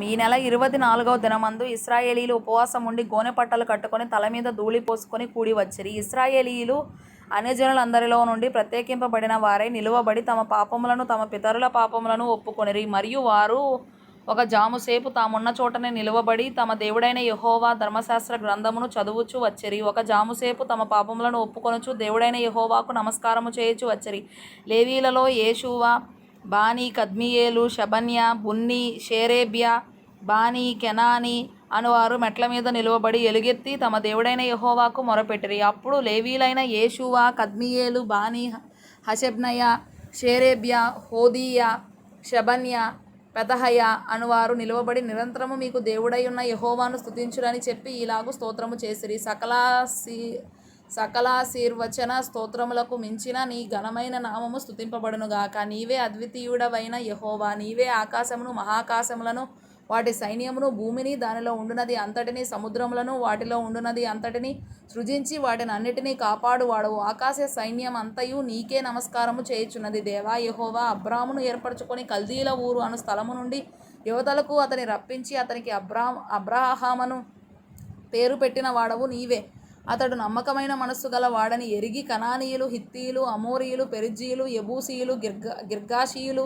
ఈ నెల 24వ దినమందు ఇశ్రాయేలీయులు ఉపవాసం ఉండి గోనె పట్టలు కట్టుకొని తల మీద ధూళి పోసుకొని కూడి వచ్చిరి. ఇశ్రాయేలీయులు అన్యజనులందరిలో నుండి ప్రత్యేకింపబడిన వారై నిలువబడి తమ పాపములను తమ పితరుల పాపములను ఒప్పుకొనిరి. మరియు వారు ఒక జాముసేపు తామున్న చోటనే నిలువబడి తమ దేవుడైన యెహోవా ధర్మశాస్త్ర గ్రంథమును చదువుచూ వచ్చిరి. ఒక జాముసేపు తమ పాపములను ఒప్పుకొనుచు దేవుడైన యెహోవాకు నమస్కారము చేయుచు వచ్చిరి. లేవీయులలో యేషూవ, బానీ, కద్మీయేలు, షెబన్యా, బున్నీ, షేరేబ్యా, బానీ, కెనానీ అనువారు మెట్ల మీద నిలువబడి ఎలుగెత్తి తమ దేవుడైన యెహోవాకు మొరపెట్టిరి. అప్పుడు లేవీయులైన యేషూవ, కద్మీయేలు, బానీ, హషబ్నయ, షేరేబ్యా, హోదీయా, షెబన్యా, పెతహయ అనువారు నిలువబడి నిరంతరము మీకు దేవుడైయున్న యెహోవాను స్తుతించురని చెప్పి ఈలాగు స్తోత్రము చేసిరి. సకలాశీర్వచన స్తోత్రములకు మించిన నీ ఘనమైన నామము స్తుతింపబడునుగాక. నీవే అద్వితీయుడవైన యెహోవా. నీవే ఆకాశమును మహాకాశములను వాటి సైన్యమును భూమిని దానిలో ఉండునది అంతటినీ సముద్రములను వాటిలో ఉండునది అంతటినీ సృజించి వాటిని అన్నిటినీ కాపాడువాడవు. ఆకాశ సైన్యం అంతయు నీకే నమస్కారము చేయుచున్నది. దేవా యెహోవా అబ్రామును ఏర్పరచుకొని కల్దీల ఊరు అను స్థలము నుండి యువతలకు అతని రప్పించి అతనికి అబ్రాహామను పేరు పెట్టిన వాడవు నీవే. అతడు నమ్మకమైన మనస్సు గల వాడని ఎరిగి కనానీయులు, హిత్తీయులు, అమోరీయులు, పెరిజ్జీయులు, యెబూసీయులు, గిర్గాషీయులు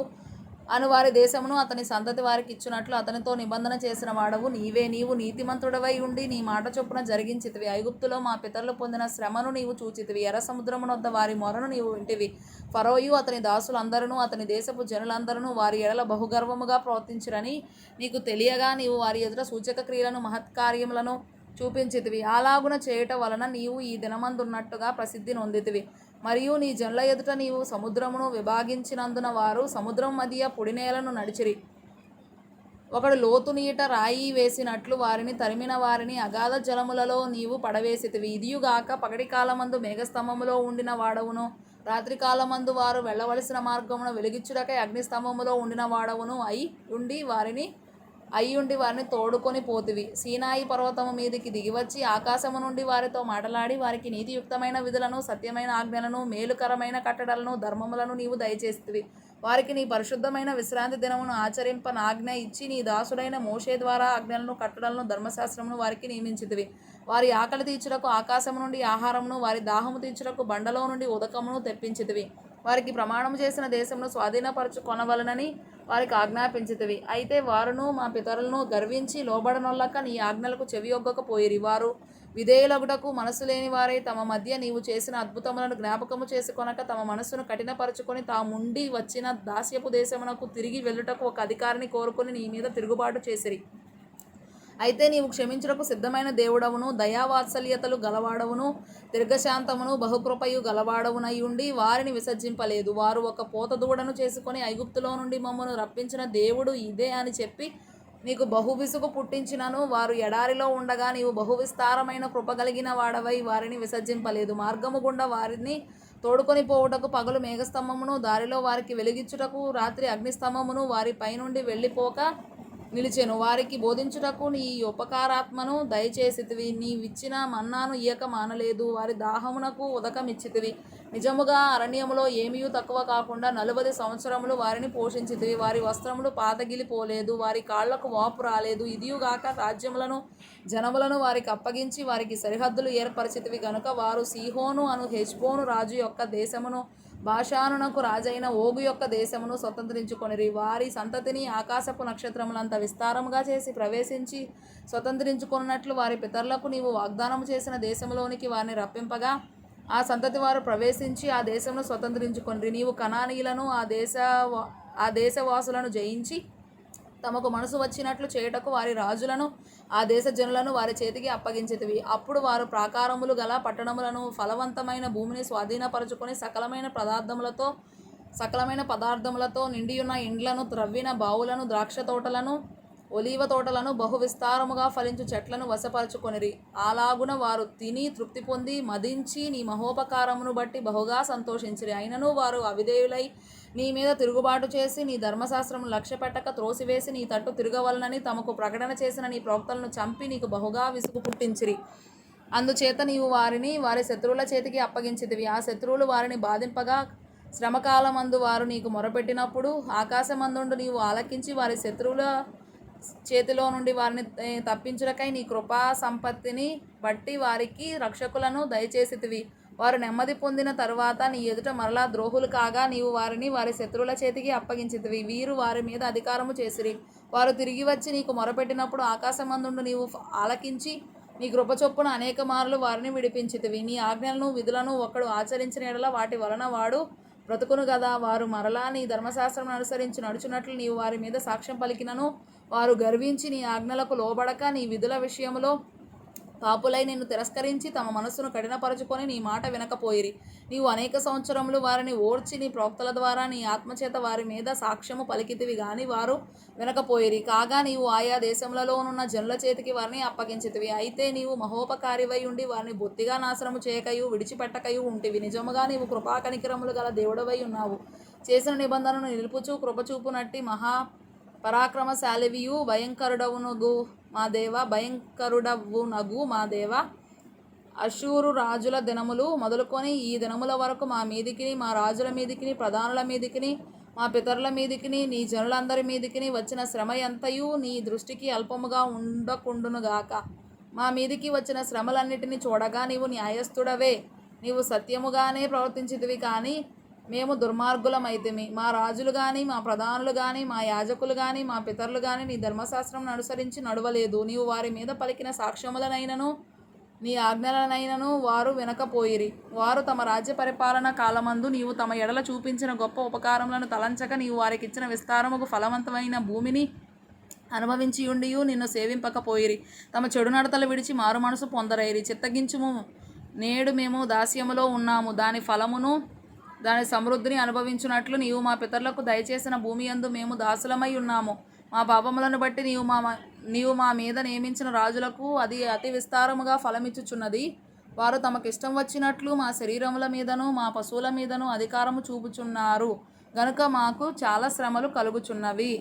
అను వారి దేశమును అతని సంతతి వారికి ఇచ్చునట్లు అతనితో నిబంధన చేసిన వాడవు నీవే. నీవు నీతిమంతుడవై ఉండి నీ మాట చొప్పున జరిగించితివి. ఐగుప్తులో మా పితరులు పొందిన శ్రమను నీవు చూచితివి. ఎర్ర సముద్రమునొద్ద వారి మొరను నీవు వింటివి. ఫరోయు అతని దాసులందరూ అతని దేశపు జనులందరూ వారి ఎడల బహుగర్వముగా ప్రవర్తించిరని నీకు తెలియగా నీవు వారి ఎదుట సూచక క్రియలను మహత్కార్యములను చూపించితివి. అలాగున చేయుట వలన నీవు ఈ దినమందున్నట్టుగా ప్రసిద్ధి నొందితివి. మరియు నీ జనుల ఎదుట నీవు సముద్రమును విభాగించినందున వారు సముద్రం మధ్య పొడినేలను నడిచిరి. ఒకడు లోతు నీట రాయి వేసినట్లు వారిని తరిమిన వారిని అగాధ జలములలో నీవు పడవేసితివి. ఇదియుగాక పగటి కాలమందు మేఘస్తంభములో ఉండిన వాడవును, రాత్రి కాలమందు వారు వెళ్ళవలసిన మార్గమును వెలిగించుటకై అగ్నిస్తంభములో ఉండిన వాడవును అయ్యుండి వారిని తోడుకొని పోతివి. సీనాయి పర్వతము మీదికి దిగివచ్చి ఆకాశము నుండి వారితో మాటలాడి వారికి నీతియుక్తమైన విధులను, సత్యమైన ఆజ్ఞలను, మేలుకరమైన కట్టడలను, ధర్మములను నీవు దయచేస్తివి. వారికి నీ పరిశుద్ధమైన విశ్రాంతి దినమును ఆచరింపనాజ్ఞ ఇచ్చి నీ దాసుడైన మోషే ద్వారా ఆజ్ఞలను, కట్టడలను, ధర్మశాస్త్రమును వారికి నియమించితివి. వారి ఆకలి తీర్చుటకు ఆకాశము నుండి ఆహారమును, వారి దాహము తీర్చుటకు బండలో నుండి ఉదకమును తెప్పించితివి. వారికి ప్రమాణము చేసిన దేశమును స్వాధీనపరచుకొనవలనని వారికి ఆజ్ఞాపించితివి. అయితే వారును మా పితరులను గర్వించి లోబడనొల్లక నీ ఆజ్ఞలకు చెవియొగ్గకపోయిరి. వారు విధేయులగుటకు మనసు లేని వారై తమ మధ్య నీవు చేసిన అద్భుతములను జ్ఞాపకము చేసుకొనక తమ మనస్సును కఠినపరచుకొని తాముండి వచ్చిన దాస్యపు దేశమునకు తిరిగి వెళ్ళుటకు ఒక అధికారిని కోరుకొని నీ మీద తిరుగుబాటు చేసిరి. అయితే నీవు క్షమించుటకు సిద్ధమైన దేవుడవును, దయావాత్సల్యతలు గలవాడవును, దీర్ఘశాంతమును బహుకృపయు గలవాడవునై ఉండి వారిని విసర్జింపలేదు. వారు ఒక పోత దూడను చేసుకొని ఐగుప్తులో నుండి మమ్మను రప్పించిన దేవుడు ఇదే అని చెప్పి నీకు బహు విసుగు పుట్టించినను వారు ఎడారిలో ఉండగా నీవు బహువిస్తారమైన కృప కలిగిన వాడవై వారిని విసర్జింపలేదు. మార్గము గుండా వారిని తోడుకొని పోవుటకు పగలు మేఘస్తంభమును, దారిలో వారికి వెలిగించుటకు రాత్రి అగ్నిస్తంభమును వారి పైనుండి వెళ్ళిపోక నిలిచెను. వారికి బోధించుటకు నీ ఉపకారాత్మను దయచేసితివి. నీవిచ్చిన మన్నాను ఇయ్యక మానలేదు. వారి దాహమునకు ఉదకమిచ్చితివి. నిజముగా అరణ్యములో ఏమీయూ తక్కువ కాకుండా 40 సంవత్సరములు వారిని పోషించితివి. వారి వస్త్రములు పాతగిలిపోలేదు, వారి కాళ్లకు వాపు రాలేదు. ఇదియుగాక రాజ్యములను, జనములను వారికి అప్పగించి వారికి సరిహద్దులు ఏర్పరిచితివి గనుక వారు సీహోను అను హెష్బోను రాజు యొక్క దేశమును, బాషానునకు రాజైన ఓగు యొక్క దేశమును స్వతంత్రించుకొనిరి. వారి సంతతిని ఆకాశపు నక్షత్రములంత విస్తారముగా చేసి ప్రవేశించి స్వతంత్రించుకొనున్నట్లు వారి పితరులకు నీవు వాగ్దానము చేసిన దేశములోనికి వారిని రప్పింపగా ఆ సంతతి వారు ప్రవేశించి ఆ దేశమును స్వతంత్రించుకొనిరి. నీవు కనానీయులను ఆ దేశవాసులను జయించి తమకు మనసు వచ్చినట్లు చేయుటకు వారి రాజులను ఆ దేశ జనులను వారి చేతికి అప్పగించితివి. అప్పుడు వారు ప్రాకారములు గల పట్టణములను, ఫలవంతమైన భూమిని స్వాధీనపరచుకొని సకలమైన పదార్థములతో నిండియున్న ఇండ్లను, త్రవ్విన బావులను, ద్రాక్ష తోటలను, ఒలీవ తోటలను, బహు విస్తారముగా ఫలించు చెట్లను వశపరచుకొనిరి. అలాగున వారు తిని తృప్తి పొంది మదించి నీ మహోపకారమును బట్టి బహుగా సంతోషించిరి. అయినను వారు అవిధేయులై నీ మీద తిరుగుబాటు చేసి నీ ధర్మశాస్త్రమును లక్ష్యపెట్టక త్రోసివేసి నీ తట్టు తిరగవలనని తమకు ప్రకటన చేసిన నీ ప్రవక్తలను చంపి నీకు బహుగా విసుగు పుట్టించిరి. అందుచేత నీవు వారిని వారి శత్రువుల చేతికి అప్పగించితివి. ఆ శత్రువులు వారిని బాధింపగా శ్రమకాలమందు వారు నీకు మొరపెట్టినప్పుడు ఆకాశమందుండు నీవు ఆలకించి వారి శత్రువుల చేతిలో నుండి వారిని తప్పించుటకై నీ కృపా సంపత్తిని బట్టి వారికి రక్షకులను దయచేసితివి. వారు నెమ్మది పొందిన తరువాత నీ ఎదుట మరలా ద్రోహులు కాగా నీవు వారిని వారి శత్రువుల చేతికి అప్పగించితివి. వీరు వారి మీద అధికారము చేసిరి. వారు తిరిగి వచ్చి నీకు మొరపెట్టినప్పుడు ఆకాశమందుండు నీవు ఆలకించి నీ కృప చొప్పున అనేక మార్లు వారిని విడిపించితివి. నీ ఆజ్ఞలను విధులను ఒకడు ఆచరించిన యెడల వాటి వలన వాడు బ్రతుకును గదా. వారు మరలా నీ ధర్మశాస్త్రం అనుసరించి నడుచున్నట్లు నీవు వారి మీద సాక్ష్యం పలికినను వారు గర్వించి నీ ఆజ్ఞలకు లోబడక నీ విధుల విషయంలో పాపులై నిన్ను తిరస్కరించి తమ మనస్సును కఠినపరచుకొని నీ మాట వినకపోయిరి. నీవు అనేక సంవత్సరములు వారిని ఓర్చి నీ ప్రవక్తల ద్వారా నీ ఆత్మచేత వారి మీద సాక్ష్యము పలికితివి గాని వారు వినకపోయిరి. కాగా నీవు ఆయా దేశములలోనున్న జనుల చేతికి వారిని అప్పగించితివి. అయితే నీవు మహోపకారివై ఉండి వారిని బొత్తిగా నాశనము చేయకయు విడిచిపెట్టకయు ఉంటివి. నిజముగా నీవు కృపా కనికరములు గల దేవుడవై ఉన్నావు. చేసిన నిబంధనను నిలుపుచు కృపచూపునట్టి మహా పరాక్రమశాలివియు భయంకరుడవునగు మా దేవ అషూరు రాజుల దినములు మొదలుకొని ఈ దినముల వరకు మా మీదికిని మా రాజుల మీదికిని ప్రధానుల మీదికిని మా పితరుల మీదికిని నీ జనులందరి మీదికిని వచ్చిన శ్రమ ఎంతయు నీ దృష్టికి అల్పముగా ఉండకుండునుగాక. మా మీదికి వచ్చిన శ్రమలన్నిటిని చూడగా నీవు న్యాయస్థుడవే. నీవు సత్యముగానే ప్రవర్తించితివి కానీ మేము దుర్మార్గులమైతిమి. మా రాజులు కానీ మా ప్రధానులు కానీ మా యాజకులు కానీ మా పితరులు కానీ నీ ధర్మశాస్త్రం అనుసరించి నడవలేదు. నీవు వారి మీద పలికిన సాక్ష్యములనైనను నీ ఆజ్ఞలనైనను వారు వినకపోయిరి. వారు తమ రాజ్య పరిపాలన కాలమందు నీవు తమ ఎడల చూపించిన గొప్ప ఉపకారములను తలంచక నీవు వారికి ఇచ్చిన విస్తారముకు ఫలవంతమైన భూమిని అనుభవించియుండియు నిన్ను సేవింపకపోయిరి. తమ చెడు నడతలు విడిచి మారు మనసు పొందరైరి. చిత్తగించుము, నేడు మేము దాస్యములో ఉన్నాము. దాని ఫలమును దాని సమృద్ధిని అనుభవించున్నట్లు నీవు మా పితరులకు దయచేసిన భూమి యందు మేము దాసులమై ఉన్నాము. మా పాపములను బట్టి నీవు మా మీద నియమించిన రాజులకు అది అతి విస్తారముగా ఫలమిచ్చుచున్నది. వారు తమకిష్టం వచ్చినట్లు మా శరీరముల మీదను మా పశువుల మీదను అధికారము చూపుచున్నారు గనుక మాకు చాలా శ్రమలు కలుగుచున్నవి.